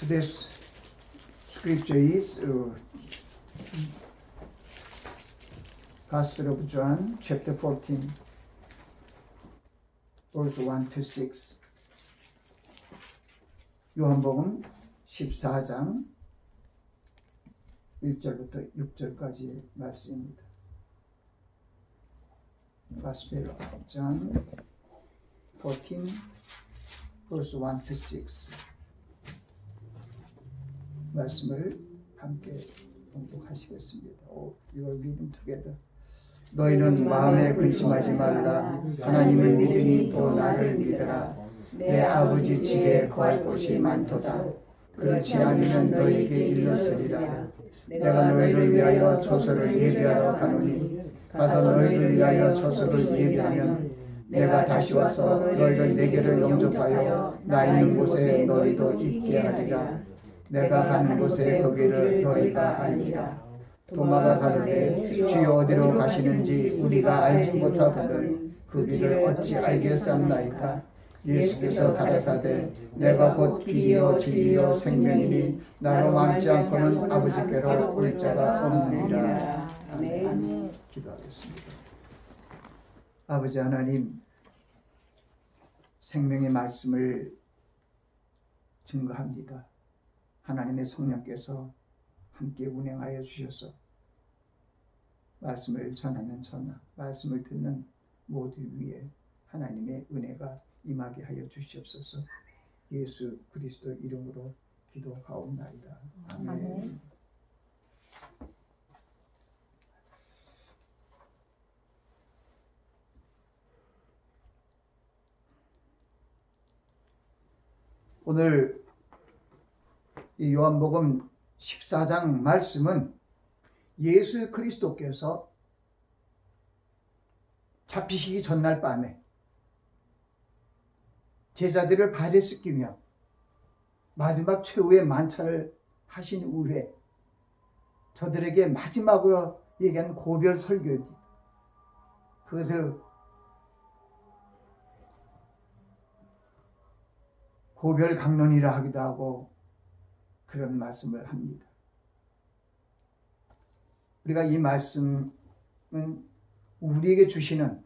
Today's scripture is Gospel of John, chapter 14, verse 1 to 6. 요한복음 14장 1절부터 6절까지의 말씀입니다. Gospel of John 14, verse 1 to 6. 말씀을 함께 공독하시겠습니다. You are reading together. 너희는 마음에 근심하지 말라. 하나님을 믿으니 또 나를 믿으라. 내 아버지 집에 거할 곳이 많도다. 그렇지 않으면 너희에게 일렀으리라. 내가 너희를 위하여 처소를 예비하러 가노니 가서 너희를 위하여 처소를 예비하면 내가 다시 와서 너희를 내게로 영접하여 나 있는 곳에 너희도 있게 하리라. 내가 가는 곳에 거기를 너희가 알리라. 도마가 가로되 주여 어디로 가시는지 우리가 알지 못하거든 그 길을 어찌 알겠사옵나이까. 예수께서 가라사대 내가 곧 길이요 진리요 생명이니 나로 남지 않고는 아버지께로 올 자가 없느니라. 아멘. 기도하겠습니다. 아버지 하나님, 생명의 말씀을 증거합니다. 하나님의 성령께서 함께 운행하여 주셔서 말씀을 전하는 저나 말씀을 듣는 모두 위에 하나님의 은혜가 임하게 하여 주시옵소서. 예수 그리스도 이름으로 기도하옵나이다. 아멘. 오늘 이 요한복음 14장 말씀은 예수 그리스도께서 잡히시기 전날 밤에 제자들을 발에 씻기며 마지막 최후의 만찬을 하신 후에 저들에게 마지막으로 얘기한 고별 설교입니다. 그것을 고별 강론이라 하기도 하고 그런 말씀을 합니다. 우리가 이 말씀은 우리에게 주시는,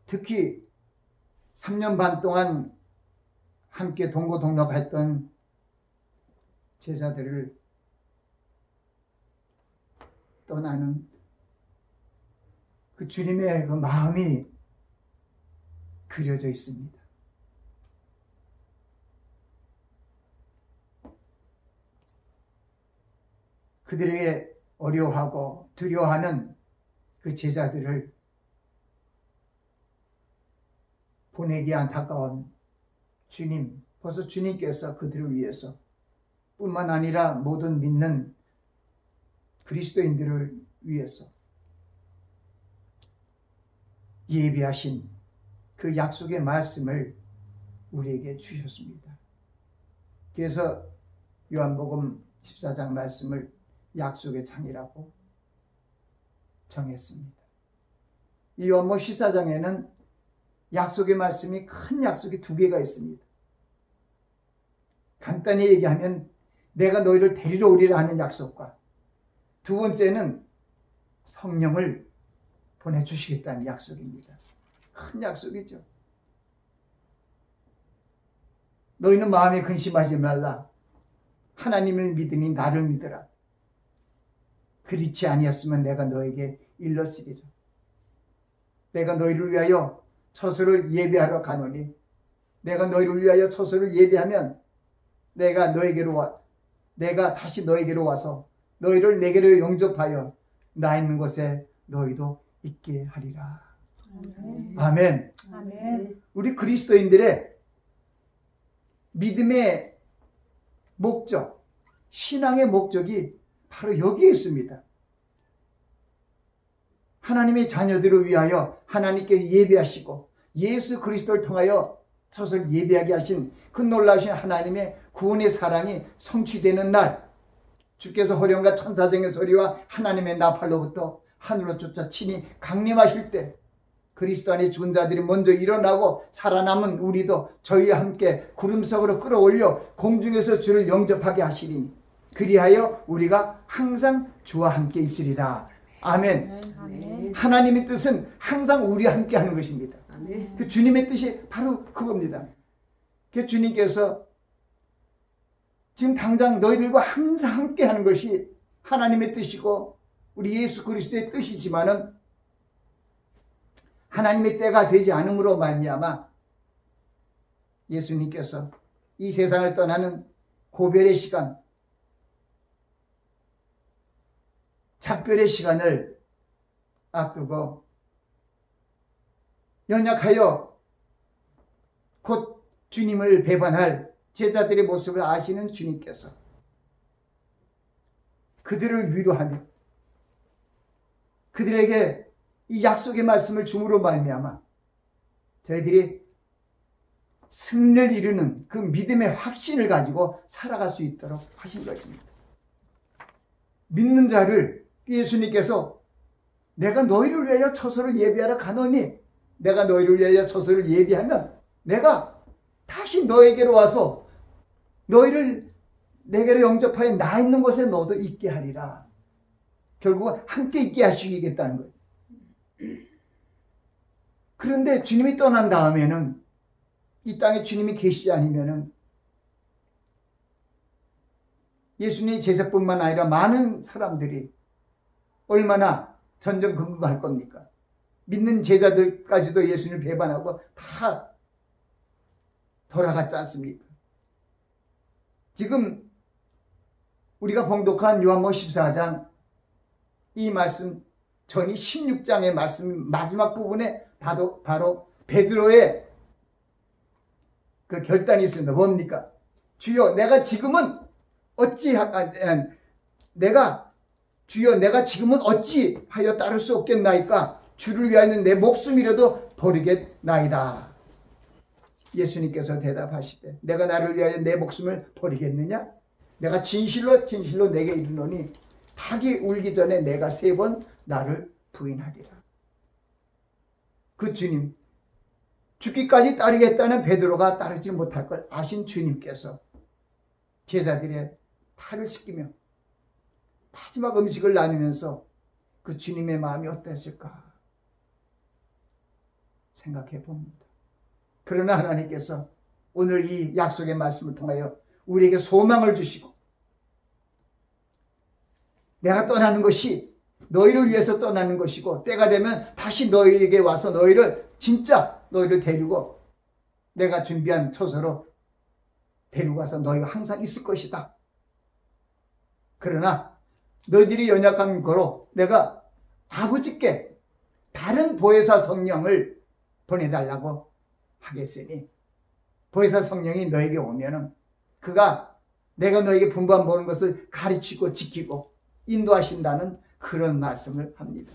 특히 3년 반 동안 함께 동고동락했던 제자들을 떠나는 그 주님의 그 마음이 그려져 있습니다. 그들에게 어려워하고 두려워하는 그 제자들을 보내기 안타까운 주님, 벌써 주님께서 그들을 위해서 뿐만 아니라 모든 믿는 그리스도인들을 위해서 예비하신 그 약속의 말씀을 우리에게 주셨습니다. 그래서 요한복음 14장 말씀을 약속의 장이라고 정했습니다. 이 요한복음 14장에는 약속의 말씀이 큰 약속이 두 개가 있습니다. 간단히 얘기하면 내가 너희를 데리러 오리라 하는 약속과 두 번째는 성령을 보내주시겠다는 약속입니다. 큰 약속이죠. 너희는 마음에 근심하지 말라. 하나님을 믿으니 나를 믿으라. 그렇지 아니었으면 내가 너에게 일렀으리라. 내가 너희를 위하여 처소를 예비하러 가노니 내가 너희를 위하여 처소를 예비하면 내가 다시 너에게로 와서 너희를 내게로 영접하여 나 있는 곳에 너희도 있게 하리라. 아멘. 아멘. 우리 그리스도인들의 믿음의 목적, 신앙의 목적이 바로 여기에 있습니다. 하나님의 자녀들을 위하여 하나님께 예배하시고 예수 그리스도를 통하여 처소를 예배하게 하신 그 놀라우신 하나님의 구원의 사랑이 성취되는 날, 주께서 호령과 천사장의 소리와 하나님의 나팔로부터 하늘로 쫓아 친히 강림하실 때 그리스도 안에 죽은 자들이 먼저 일어나고 살아남은 우리도 저희와 함께 구름 속으로 끌어올려 공중에서 주를 영접하게 하시리니 그리하여 우리가 항상 주와 함께 있으리라. 아멘. 아멘. 하나님의 뜻은 항상 우리와 함께 하는 것입니다. 아멘. 그 주님의 뜻이 바로 그겁니다. 그 주님께서 지금 당장 너희들과 항상 함께 하는 것이 하나님의 뜻이고 우리 예수 그리스도의 뜻이지만은 하나님의 때가 되지 않음으로 말미암아 예수님께서 이 세상을 떠나는 고별의 시간, 작별의 시간을 앞두고 연약하여 곧 주님을 배반할 제자들의 모습을 아시는 주님께서 그들을 위로하며 그들에게 이 약속의 말씀을 줌으로 말미암아 저희들이 승리를 이루는 그 믿음의 확신을 가지고 살아갈 수 있도록 하신 것입니다. 믿는 자를 예수님께서 내가 너희를 위하여 처소를 예비하러 가노니 내가 너희를 위하여 처소를 예비하면 내가 다시 너에게로 와서 너희를 내게로 영접하여 나 있는 곳에 너도 있게 하리라. 결국 함께 있게 하시겠다는 거예요. 그런데 주님이 떠난 다음에는 이 땅에 주님이 계시지 않으면은 예수님의 제자뿐만 아니라 많은 사람들이 얼마나 전전긍긍할 겁니까? 믿는 제자들까지도 예수님을 배반하고 다 돌아갔지 않습니까? 지금 우리가 봉독한 요한복음 14장 이 말씀 전이 16장의 말씀 마지막 부분에 바로 베드로의 그 결단이 있습니다. 뭡니까? 주여 내가 지금은 어찌하여 따를 수 없겠나이까? 주를 위하여 내 목숨이라도 버리겠나이다. 예수님께서 대답하시되 내가 나를 위하여 내 목숨을 버리겠느냐? 내가 진실로 내게 이르노니 닭이 울기 전에 내가 3번 나를 부인하리라. 그 주님, 죽기까지 따르겠다는 베드로가 따르지 못할 걸 아신 주님께서 제자들의 팔을 씻기며 마지막 음식을 나누면서 그 주님의 마음이 어땠을까 생각해 봅니다. 그러나 하나님께서 오늘 이 약속의 말씀을 통하여 우리에게 소망을 주시고 내가 떠나는 것이 너희를 위해서 떠나는 것이고 때가 되면 다시 너희에게 와서 너희를 데리고 내가 준비한 처소로 데리고 가서 너희가 항상 있을 것이다. 그러나 너희들이 연약한 거로 내가 아버지께 다른 보혜사 성령을 보내달라고 하겠으니 보혜사 성령이 너에게 오면은 그가 내가 너에게 분부한 모든 것을 가르치고 지키고 인도하신다는 그런 말씀을 합니다.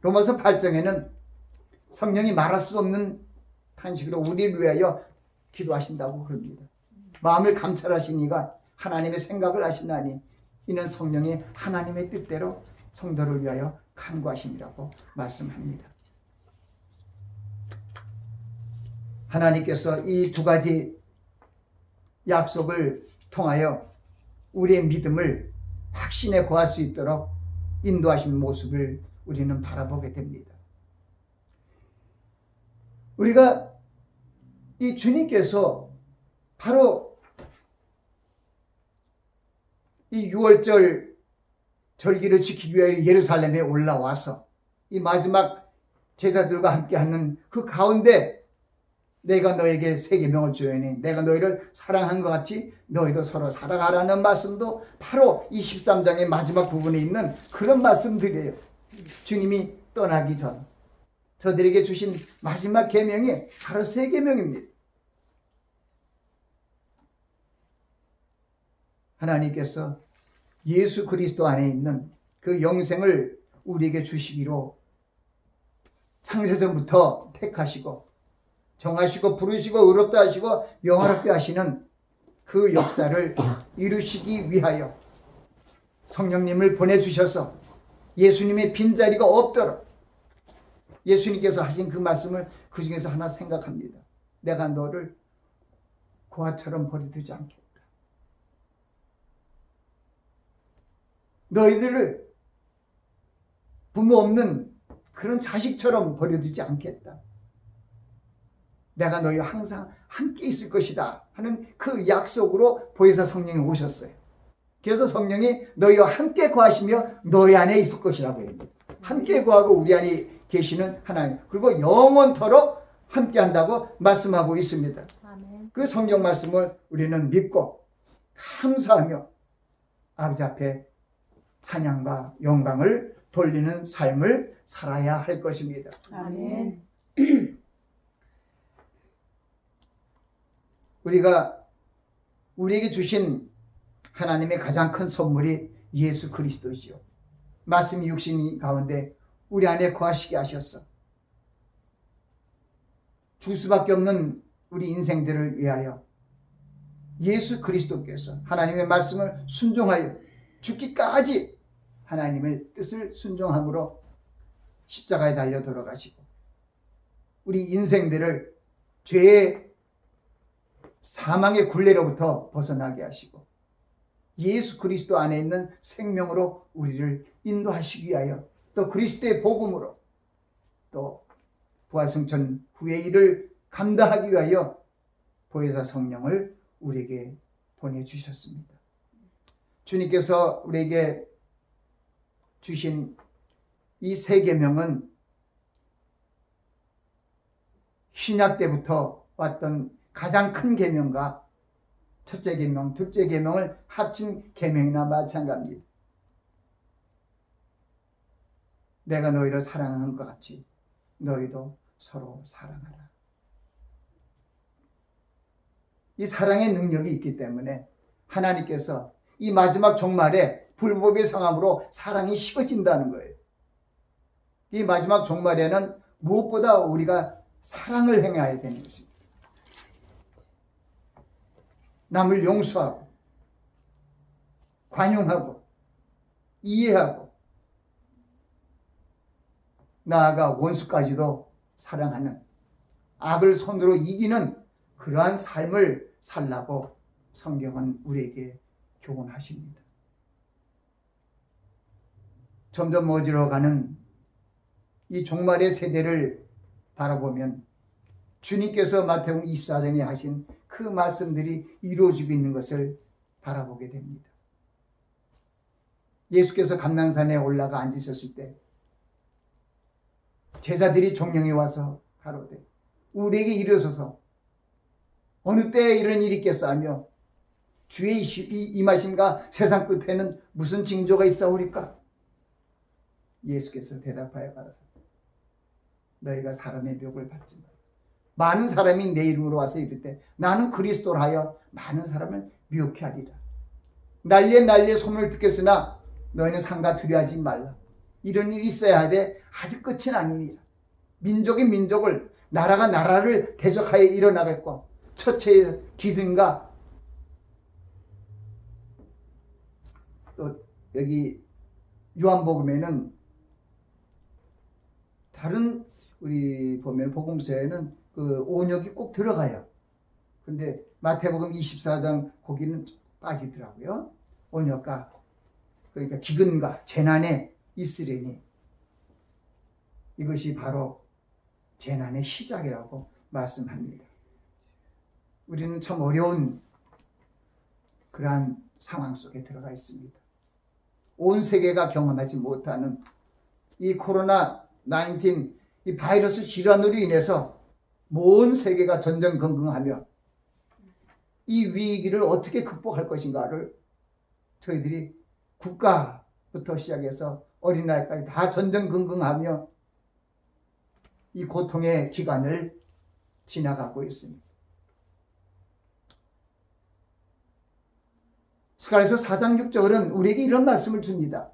로마서 8장에는 성령이 말할 수 없는 탄식으로 우리를 위하여 기도하신다고 그럽니다. 마음을 감찰하신 이가 하나님의 생각을 아시나니 이는 성령이 하나님의 뜻대로 성도를 위하여 간구하심이라고 말씀합니다. 하나님께서 이 두 가지 약속을 통하여 우리의 믿음을 확신에 거할 수 있도록 인도하신 모습을 우리는 바라보게 됩니다. 우리가 이 주님께서 바로 이 6월절 절기를 지키기 위해 예루살렘에 올라와서 이 마지막 제자들과 함께하는 그 가운데 내가 너에게 새 계명을 주오니 내가 너희를 사랑한 것 같이 너희도 서로 사랑하라는 말씀도 바로 이 13장의 마지막 부분에 있는 그런 말씀들이에요. 주님이 떠나기 전 저들에게 주신 마지막 계명이 바로 새 계명입니다. 하나님께서 예수 그리스도 안에 있는 그 영생을 우리에게 주시기로 창세전부터 택하시고 정하시고 부르시고 의롭다 하시고 영화롭게 하시는 그 역사를 이루시기 위하여 성령님을 보내주셔서 예수님의 빈자리가 없도록 예수님께서 하신 그 말씀을 그 중에서 하나 생각합니다. 내가 너를 고아처럼 버려두지 않겠다. 너희들을 부모 없는 그런 자식처럼 버려두지 않겠다. 내가 너희와 항상 함께 있을 것이다 하는 그 약속으로 보혜사 성령이 오셨어요. 그래서 성령이 너희와 함께 거하시며 너희 안에 있을 것이라고 해요. 함께 거하고 우리 안에 계시는 하나님, 그리고 영원토록 함께 한다고 말씀하고 있습니다. 아멘. 그 성경 말씀을 우리는 믿고 감사하며 아버지 앞에 찬양과 영광을 돌리는 삶을 살아야 할 것입니다. 아멘. 우리가 우리에게 주신 하나님의 가장 큰 선물이 예수 그리스도이죠. 말씀이 육신 가운데 우리 안에 거하시게 하셨어. 줄 수밖에 없는 우리 인생들을 위하여 예수 그리스도께서 하나님의 말씀을 순종하여 죽기까지 하나님의 뜻을 순종함으로 십자가에 달려 돌아가시고 우리 인생들을 죄의 사망의 굴레로부터 벗어나게 하시고 예수 그리스도 안에 있는 생명으로 우리를 인도하시기 위하여 또 그리스도의 복음으로 또 부활승천 후의 일을 감당하기 위하여 보혜사 성령을 우리에게 보내주셨습니다. 주님께서 우리에게 주신 이 세 계명은 신약 때부터 왔던 가장 큰 계명과 첫째 계명, 둘째 계명을 합친 계명이나 마찬가지입니다. 내가 너희를 사랑하는 것 같이 너희도 서로 사랑하라. 이 사랑의 능력이 있기 때문에 하나님께서 이 마지막 종말에 불법의 성함으로 사랑이 식어진다는 거예요. 이 마지막 종말에는 무엇보다 우리가 사랑을 행해야 되는 것입니다. 남을 용서하고 관용하고 이해하고 나아가 원수까지도 사랑하는 악을 손으로 이기는 그러한 삶을 살라고 성경은 우리에게 교훈하십니다. 점점 어지러워가는 이 종말의 세대를 바라보면 주님께서 마태복음 24장에 하신 그 말씀들이 이루어지고 있는 것을 바라보게 됩니다. 예수께서 감난산에 올라가 앉으셨을 때 제자들이 종령에 와서 가로되 우리에게 이르소서 어느 때에 이런 일이 있겠사 하며 주의 임하심과 세상 끝에는 무슨 징조가 있사오리까? 예수께서 대답하여 가라사대 너희가 사람의 묘을 받지 마라. 많은 사람이 내 이름으로 와서 이를 때 나는 그리스도라 하여 많은 사람을 미혹해 하리라. 난리에 소문을 듣겠으나 너희는 상가 두려워하지 말라. 이런 일이 있어야 하되 아직 끝은 아니니라. 민족이 민족을 나라가 나라를 대적하여 일어나겠고 처체의 기승과 또 여기 요한복음에는 다른 우리 보면 복음서에는 그 온역이 꼭 들어가요. 근데 마태복음 24장 거기는 빠지더라고요. 온역과 그러니까 기근과 재난에 있으리니 이것이 바로 재난의 시작이라고 말씀합니다. 우리는 참 어려운 그러한 상황 속에 들어가 있습니다. 온 세계가 경험하지 못하는 이 코로나 19 이 바이러스 질환으로 인해서 온 세계가 전전긍긍하며 이 위기를 어떻게 극복할 것인가를 저희들이 국가부터 시작해서 어린아이까지 다 전전긍긍하며 이 고통의 기간을 지나가고 있습니다. 스가랴서 4장 6절은 우리에게 이런 말씀을 줍니다.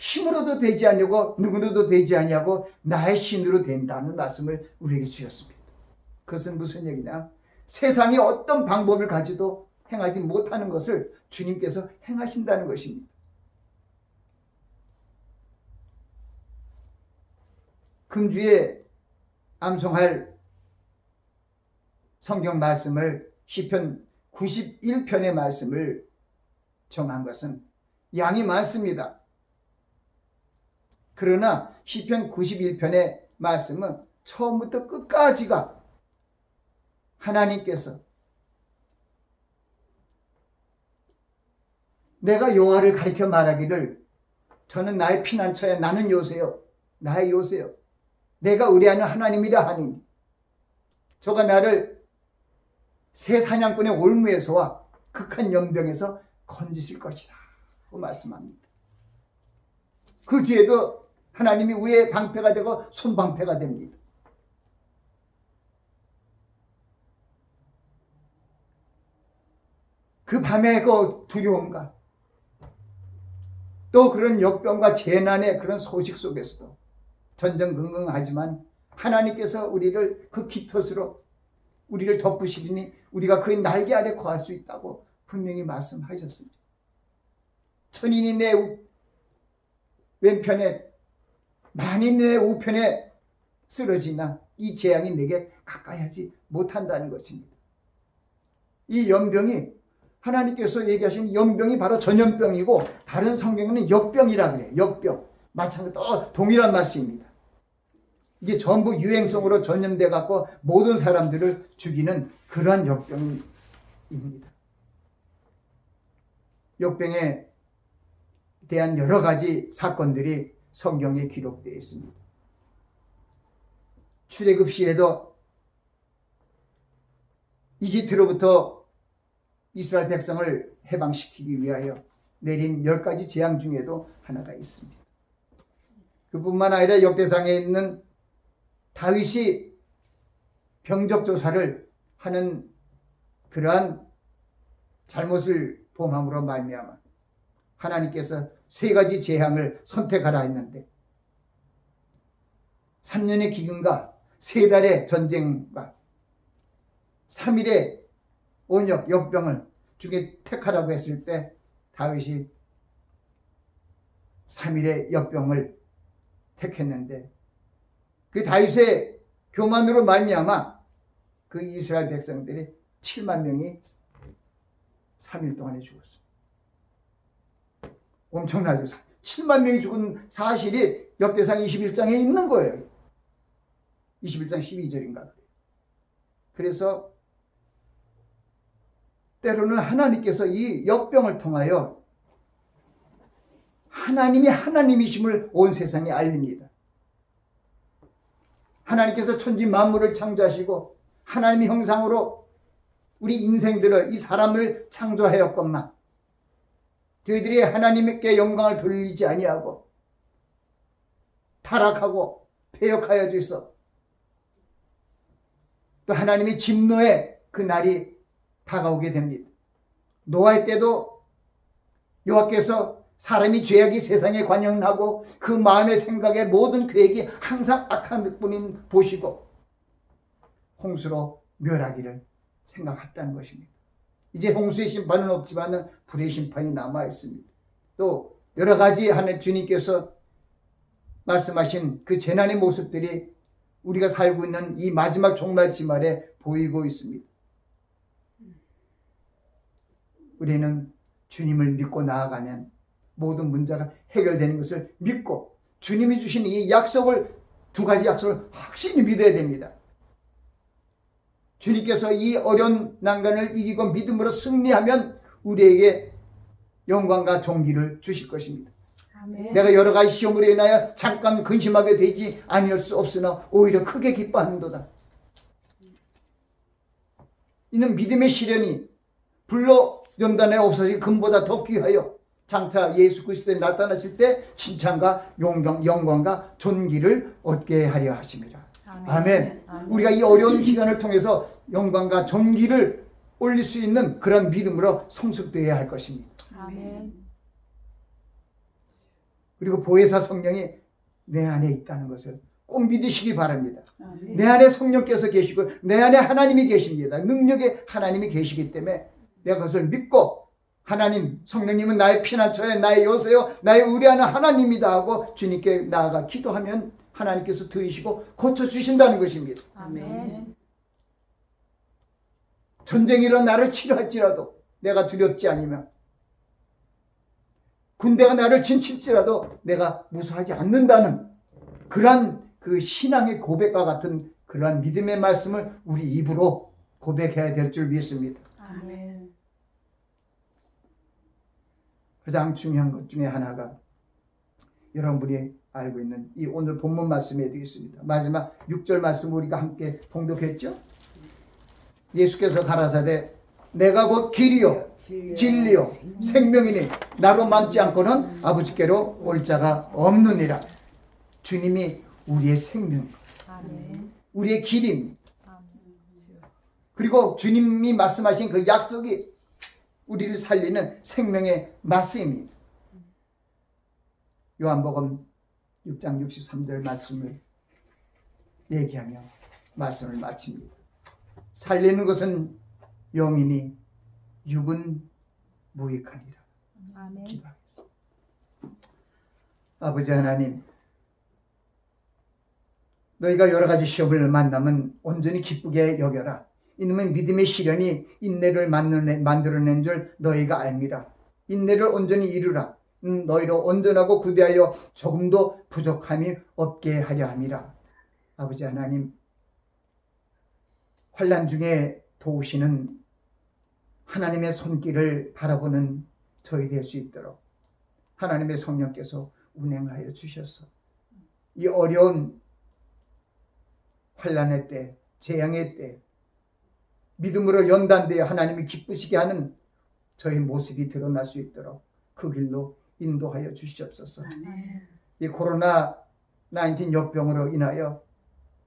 힘으로도 되지 아니하고 누구로도 되지 아니하고 나의 신으로 된다는 말씀을 우리에게 주셨습니다. 그것은 무슨 얘기냐? 세상에 어떤 방법을 가지도 행하지 못하는 것을 주님께서 행하신다는 것입니다. 금주에 암송할 성경 말씀을 시편 91편의 말씀을 정한 것은 양이 많습니다. 그러나 시편 91편의 말씀은 처음부터 끝까지가 하나님께서 내가 여호와를 가리켜 말하기를 저는 나의 피난처에 나는 요새요 나의 요새요 내가 의뢰하는 하나님이라 하니 저가 나를 새 사냥꾼의 올무에서와 극한 연병에서 건지실 것이라 고 말씀합니다. 그 뒤에도 하나님이 우리의 방패가 되고 손방패가 됩니다. 그 밤의 그 두려움과 또 그런 역병과 재난의 그런 소식 속에서도 전전긍긍하지만 하나님께서 우리를 그 깃털으로 우리를 덮으시리니 우리가 그의 날개 아래 거할 수 있다고 분명히 말씀하셨습니다. 천인이 내 왼편에 만인이 내 우편에 쓰러지나 이 재앙이 내게 가까이 하지 못한다는 것입니다. 이 연병이 하나님께서 얘기하신 연병이 바로 전염병이고 다른 성경에는 역병이라 그래요. 역병. 마찬가지로 또 동일한 말씀입니다. 이게 전부 유행성으로 전염돼 갖고 모든 사람들을 죽이는 그러한 역병입니다. 역병에 대한 여러 가지 사건들이 성경에 기록되어 있습니다. 출애굽 시에도 이집트로부터 이스라엘 백성을 해방시키기 위하여 내린 10가지 재앙 중에도 하나가 있습니다. 그뿐만 아니라 역대상에 있는 다윗이 병적 조사를 하는 그러한 잘못을 범함으로 말미암아 하나님께서 3가지 재앙을 선택하라 했는데 3년의 기근과 3달의 전쟁과 3일의 온역 역병을 중에 택하라고 했을 때 다윗이 3일의 역병을 택했는데 그 다윗의 교만으로 말미암아 그 이스라엘 백성들이 7만 명이 3일 동안에 죽었습니다. 엄청나죠. 7만 명이 죽은 사실이 역대상 21장에 있는 거예요. 21장 12절인가. 그래서 때로는 하나님께서 이 역병을 통하여 하나님이 하나님이심을 온 세상에 알립니다. 하나님께서 천지 만물을 창조하시고 하나님의 형상으로 우리 인생들을 이 사람을 창조하였건만 저희들이 하나님께 영광을 돌리지 아니하고 타락하고 패역하여져 있어 또 하나님의 진노의 그 날이 다가오게 됩니다. 노아의 때도 여호와께서 사람이 죄악이 세상에 관영하고 그 마음의 생각의 모든 계획이 항상 악한 뿐인 보시고 홍수로 멸하기를 생각했다는 것입니다. 이제 홍수의 심판은 없지만 불의 심판이 남아 있습니다. 또 여러 가지 하나님 주님께서 말씀하신 그 재난의 모습들이 우리가 살고 있는 이 마지막 종말지말에 보이고 있습니다. 우리는 주님을 믿고 나아가면 모든 문제가 해결되는 것을 믿고 주님이 주신 이 약속을 2가지 약속을 확실히 믿어야 됩니다. 주님께서 이 어려운 난관을 이기고 믿음으로 승리하면 우리에게 영광과 존귀를 주실 것입니다. 아멘. 내가 여러 가지 시험으로 인하여 잠깐 근심하게 되지 아니할 수 없으나 오히려 크게 기뻐하는도다. 이는 믿음의 시련이 불로 연단에 없어질 금보다 더 귀하여 장차 예수 그리스도에 나타나실 때 칭찬과 영광과 존귀를 얻게 하려 하심이라. 아멘. 아멘. 아멘. 우리가 이 어려운 기간을 통해서 영광과 존귀를 올릴 수 있는 그런 믿음으로 성숙되어야 할 것입니다. 아멘. 그리고 보혜사 성령이 내 안에 있다는 것을 꼭 믿으시기 바랍니다. 아멘. 내 안에 성령께서 계시고 내 안에 하나님이 계십니다. 능력의 하나님이 계시기 때문에 내가 그것을 믿고 하나님, 성령님은 나의 피난처에 나의 요새요 나의 의뢰하는 하나님이다 하고 주님께 나아가 기도하면 하나님께서 들으시고 고쳐주신다는 것입니다. 아멘. 전쟁이 일어 나를 치료할지라도 내가 두렵지 않으면, 군대가 나를 진칠지라도 내가 무서워하지 않는다는 그러한 그 신앙의 고백과 같은 그러한 믿음의 말씀을 우리 입으로 고백해야 될 줄 믿습니다. 아멘. 가장 중요한 것 중에 하나가 여러분이 알고 있는 이 오늘 본문 말씀에 되겠습니다. 마지막 6절 말씀 우리가 함께 봉독했죠? 예수께서 가라사대 내가 곧 길이요 진리요 생명이니 나로 남지 않고는 아버지께로 올 자가 없느니라. 주님이 우리의 생명, 아멘. 우리의 길입니다. 아멘. 그리고 주님이 말씀하신 그 약속이 우리를 살리는 생명의 말씀입니다. 요한복음 6장 63절 말씀을 얘기하며 말씀을 마칩니다. 살리는 것은 영이니 육은 무익하니라. 아멘. 기도하겠습니다. 아버지 하나님, 너희가 여러 가지 시험을 만나면 온전히 기쁘게 여겨라. 이놈의 믿음의 시련이 인내를 만들어낸 줄 너희가 알미라. 인내를 온전히 이루라. 너희로 온전하고 구비하여 조금도 부족함이 없게 하려 함이라. 아버지 하나님, 환난 중에 도우시는 하나님의 손길을 바라보는 저희 될 수 있도록 하나님의 성령께서 운행하여 주셔서 이 어려운 환난의 때, 재앙의 때 믿음으로 연단되어 하나님이 기쁘시게 하는 저희 모습이 드러날 수 있도록 그 길로 인도하여 주시옵소서. 아멘. 이 코로나 19 역병으로 인하여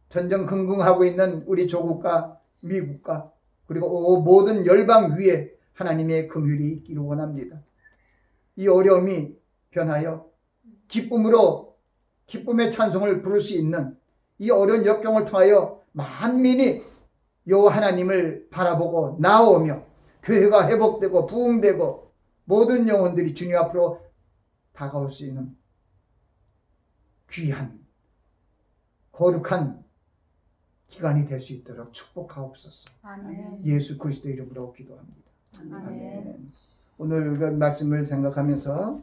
전전긍긍하고 있는 우리 조국과 미국과 그리고 모든 열방 위에 하나님의 긍휼이 있기를 원합니다. 이 어려움이 변하여 기쁨으로 기쁨의 찬송을 부를 수 있는 이 어려운 역경을 통하여 만민이 여호와 하나님을 바라보고 나오며 교회가 회복되고 부흥되고 모든 영혼들이 주님 앞으로 다가올 수 있는 귀한 거룩한 기간이 될 수 있도록 축복하옵소서. 아멘. 예수 그리스도 이름으로 기도합니다. 아멘. 아멘. 오늘 그 말씀을 생각하면서